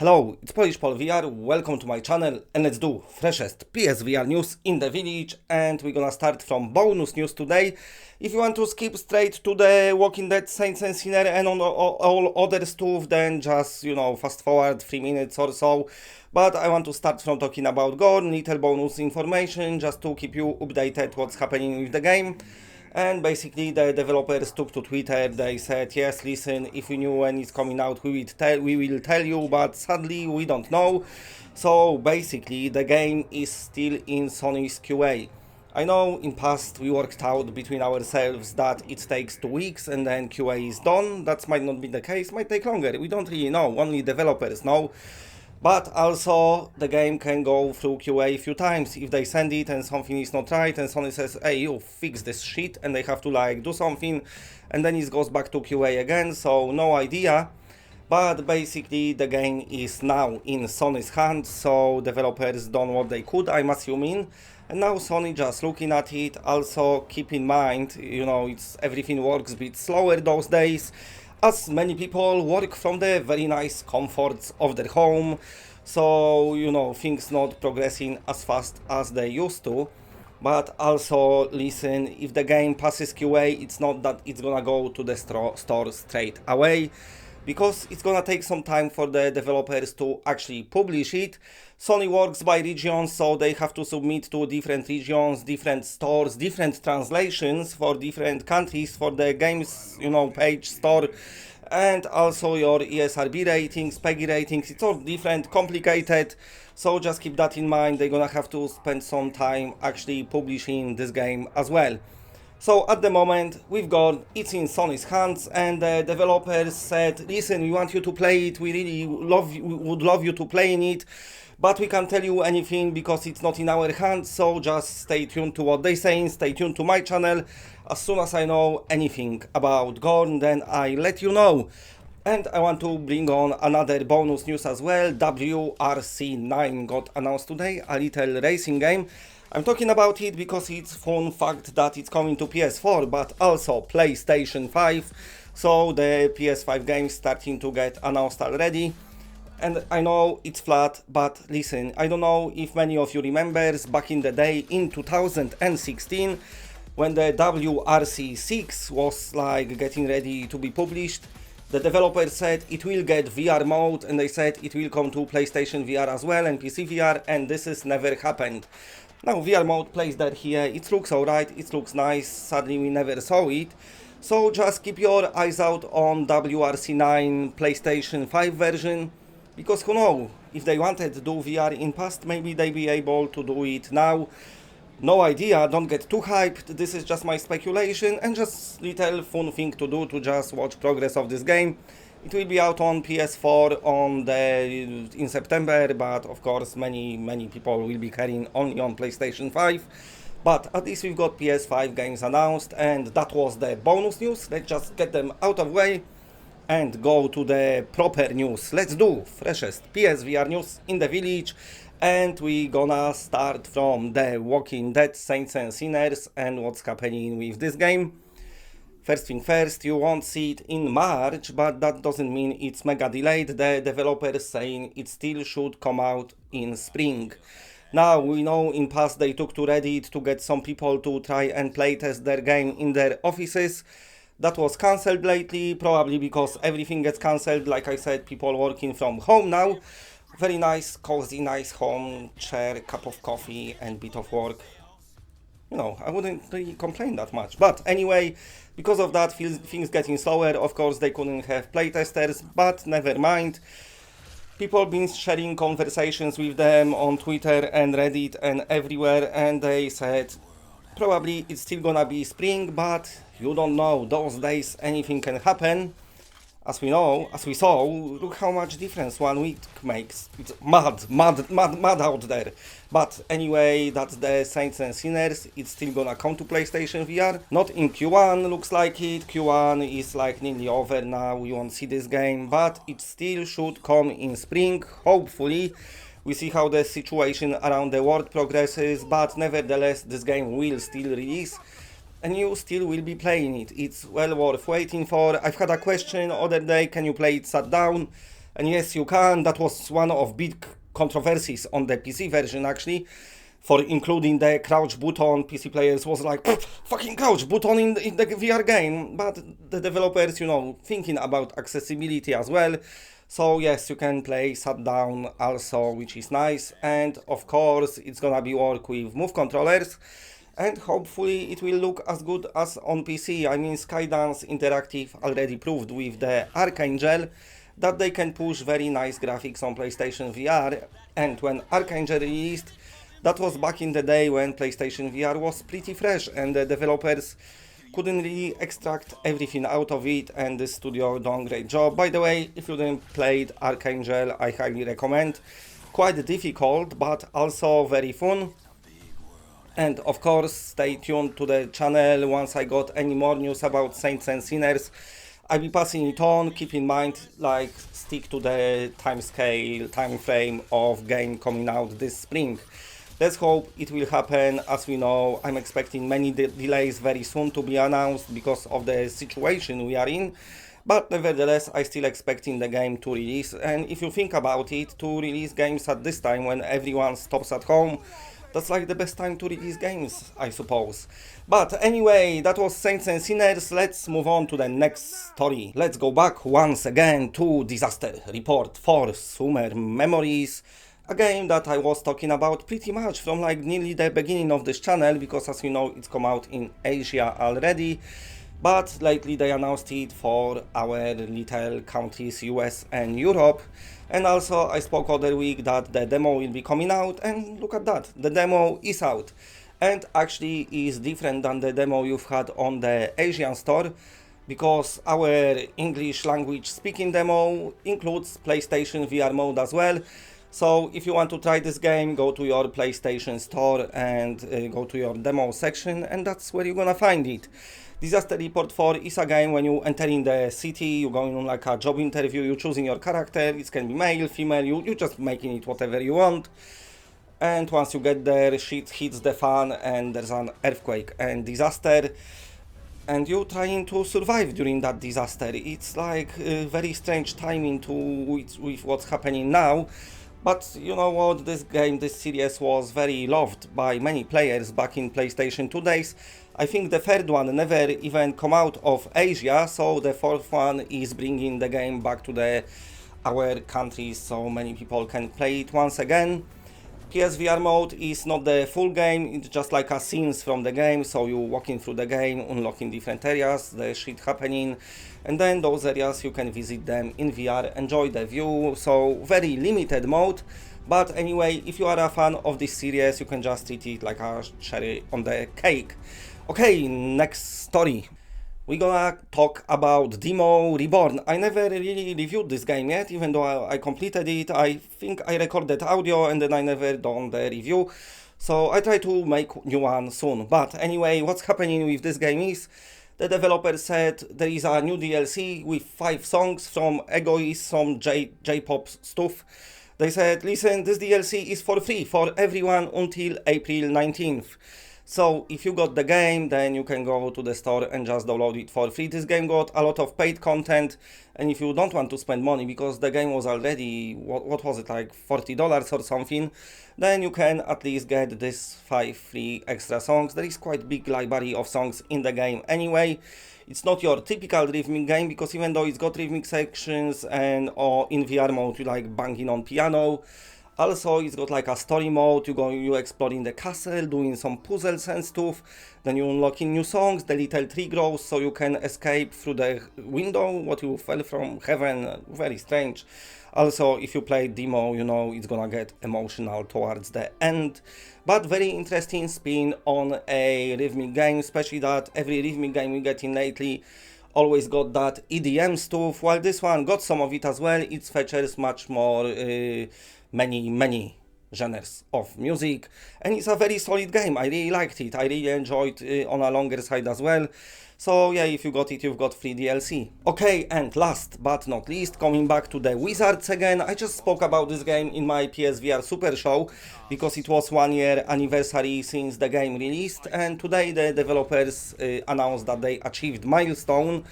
Hello, it's Polish Pol VR, welcome to my channel and let's do freshest PSVR news in the village, and we're gonna start from bonus news today. If you want to skip straight to the Walking Dead Saints and Sinner and on all other stuff, then just, fast forward 3 minutes or so. But I want to start from talking about Gorn, little bonus information just to keep you updated what's happening with the game. And basically the developers took to Twitter, they said, yes, listen, if we knew when it's coming out, we will tell you, but sadly we don't know. So basically the game is still in Sony's QA. I know in past we worked out between ourselves that it takes 2 weeks and then QA is done. That might not be the case, might take longer, we don't really know, only developers know. But also, the game can go through QA a few times. If they send it and something is not right and Sony says, hey, you fix this shit, and they have to do something, and then it goes back to QA again, so no idea. But basically, the game is now in Sony's hands, so developers done what they could, I'm assuming. And now Sony just looking at it. Also, keep in mind, everything works a bit slower those days, as many people work from the very nice comforts of their home, so things not progressing as fast as they used to. But also, listen, if the game passes QA, it's not that it's gonna go to the store straight away, because it's gonna take some time for the developers to actually publish it. Sony works by regions, so they have to submit to different regions, different stores, different translations for different countries for the games, page store, and also your ESRB ratings, PEGI ratings. It's all different, complicated, so just keep that in mind. They're gonna have to spend some time actually publishing this game as well. So at the moment, we've got it's in Sony's hands, and the developers said, listen, we want you to play it, we really would love you to play in it, but we can't tell you anything because it's not in our hands, so just stay tuned to what they're saying, stay tuned to my channel. As soon as I know anything about Gorn, then I let you know. And I want to bring on another bonus news as well. WRC9 got announced today, a little racing game. I'm talking about it because it's fun fact that it's coming to PS4, but also PlayStation 5. So the PS5 games starting to get announced already. And I know it's flat, but listen, I don't know if many of you remembers back in the day in 2016 when the WRC6 was getting ready to be published. The developer said it will get VR mode, and they said it will come to PlayStation VR as well and PC VR, and this has never happened. Now VR mode plays there here, it looks alright, it looks nice, sadly we never saw it. So just keep your eyes out on WRC9 PlayStation 5 version, because who knows, if they wanted to do VR in past, maybe they be able to do it now. No idea, don't get too hyped, this is just my speculation and just little fun thing to do to just watch progress of this game. It will be out on PS4 in September, but of course many people will be carrying only on PlayStation 5. But at least we've got PS5 games announced, and that was the bonus news. Let's just get them out of the way and go to the proper news. Let's do freshest PSVR news in the village. And we gonna start from the Walking Dead Saints and Sinners and what's happening with this game. First thing first, you won't see it in March, but that doesn't mean it's mega delayed. The developers saying it still should come out in spring. Now, we know in past they took to Reddit to get some people to try and playtest their game in their offices. That was cancelled lately, probably because everything gets cancelled. Like I said, people working from home now. Very nice, cozy, nice home, chair, cup of coffee and bit of work. I wouldn't really complain that much. But anyway, because of that, things getting slower. Of course, they couldn't have playtesters, but never mind. People been sharing conversations with them on Twitter and Reddit and everywhere, and they said probably it's still gonna be spring, but you don't know. Those days anything can happen. As we saw, look how much difference 1 week makes. It's mad out there. But anyway, that's the Saints and Sinners. It's still gonna come to PlayStation VR. Not in Q1, looks like it. Q1 is nearly over now. You won't see this game, but it still should come in spring, hopefully. We see how the situation around the world progresses, but nevertheless, this game will still release. And you still will be playing it. It's well worth waiting for. I've had a question other day, can you play it sat down? And yes, you can. That was one of big controversies on the PC version actually, for including the crouch button. PC players was like, fucking crouch button in the VR game. But the developers, you know, thinking about accessibility as well. So yes, you can play sat down also, which is nice. And of course, it's gonna be work with move controllers. And hopefully it will look as good as on PC. I mean, Skydance Interactive already proved with the Archangel that they can push very nice graphics on PlayStation VR. And when Archangel released, that was back in the day when PlayStation VR was pretty fresh and the developers couldn't really extract everything out of it, and the studio done a great job. By the way, if you didn't play Archangel, I highly recommend. Quite difficult, but also very fun. And of course, stay tuned to the channel. Once I got any more news about Saints and Sinners, I'll be passing it on. Keep in mind, like, stick to the time frame of game coming out this spring. Let's hope it will happen. As we know, I'm expecting many delays very soon to be announced because of the situation we are in. But nevertheless, I still expecting the game to release. And if you think about it, to release games at this time when everyone stops at home, that's like the best time to release games, I suppose. But anyway, that was Saints and Sinners. Let's move on to the next story. Let's go back once again to Disaster Report for Summer Memories. A game that I was talking about pretty much from like nearly the beginning of this channel, because as you know, it's come out in Asia already. But lately they announced it for our little countries, US and Europe. And also I spoke other week that the demo will be coming out, and look at that, the demo is out. And actually is different than the demo you've had on the Asian store, because our English language speaking demo includes PlayStation VR mode as well. So if you want to try this game, go to your PlayStation store and go to your demo section, and that's where you're gonna find it. Disaster Report 4 is a game when you enter in the city, you're going on like a job interview, you're choosing your character, it can be male, female, you're just making it whatever you want. And once you get there, shit hits the fan and there's an earthquake and disaster. And you're trying to survive during that disaster. It's like a very strange timing with what's happening now. But you know what, this series was very loved by many players back in PlayStation 2 days. I think the third one never even come out of Asia, so the fourth one is bringing the game back to our countries so many people can play it once again. PSVR mode is not the full game, it's just like a scenes from the game, so you walking through the game, unlocking different areas, the shit happening, and then those areas you can visit them in VR, enjoy the view, so very limited mode. But anyway, if you are a fan of this series, you can just treat it like a cherry on the cake. Okay, next story. We're gonna talk about DEEMO Reborn. I never really reviewed this game yet, even though I completed it. I think I recorded audio and then I never done the review. So I try to make new one soon. But anyway, what's happening with this game is the developer said there is a new DLC with 5 songs from Egoist, some J-pop stuff. They said, listen, this DLC is for free for everyone until April 19th. So if you got the game, then you can go to the store and just download it for free. This game got a lot of paid content, and if you don't want to spend money, because the game was already, what was it, like $40 or something, then you can at least get this 5 free extra songs. There is quite big library of songs in the game anyway. It's not your typical rhythmic game, because even though it's got rhythmic sections and in VR mode you like banging on piano, also it's got like a story mode, you exploring the castle, doing some puzzles and stuff, then you unlocking new songs, the little tree grows so you can escape through the window, what you fell from heaven, very strange. Also, if you play DEEMO, you know it's gonna get emotional towards the end. But very interesting spin on a rhythmic game, especially that every rhythmic game we get in lately always got that EDM stuff, while this one got some of it as well. It features much more, many genres of music, and it's a very solid game. I really liked it. I really enjoyed on a longer side as well. So yeah, if you got it, you've got free DLC. Okay, and last but not least, coming back to the Wizards again. I just spoke about this game in my PSVR Super Show, because it was 1 year anniversary since the game released, and today the developers announced that they achieved milestone.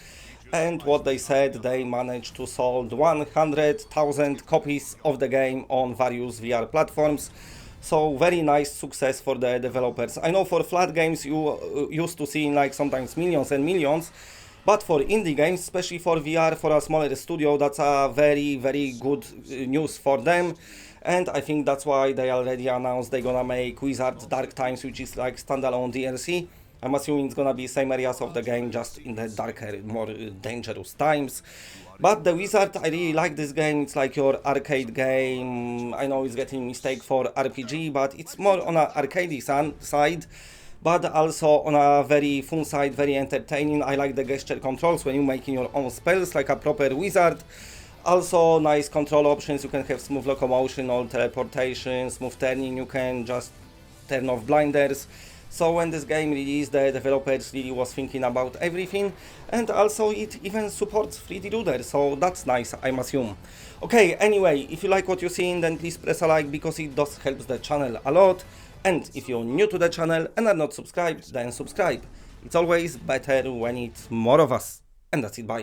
And what they said, they managed to sold 100,000 copies of the game on various VR platforms. So very nice success for the developers. I know for flat games you used to see like sometimes millions and millions, but for indie games, especially for VR, for a smaller studio, that's a very good news for them. And I think that's why they already announced they're gonna make Wizard's Dark Times, which is like standalone DLC. I'm assuming it's gonna be same areas of the game, just in the darker, more dangerous times. But the Wizard, I really like this game. It's like your arcade game. I know it's getting mistake for RPG, but it's more on a arcade side, but also on a very fun side, very entertaining. I like the gesture controls when you're making your own spells like a proper wizard. Also nice control options. You can have smooth locomotion or teleportation, smooth turning. You can just turn off blinders. So when this game released, the developers really was thinking about everything, and also it even supports 3D loader, so that's nice, I assume. Okay, anyway, if you like what you're seeing, then please press a like, because it does help the channel a lot. And if you're new to the channel and are not subscribed, then subscribe. It's always better when it's more of us. And that's it, bye.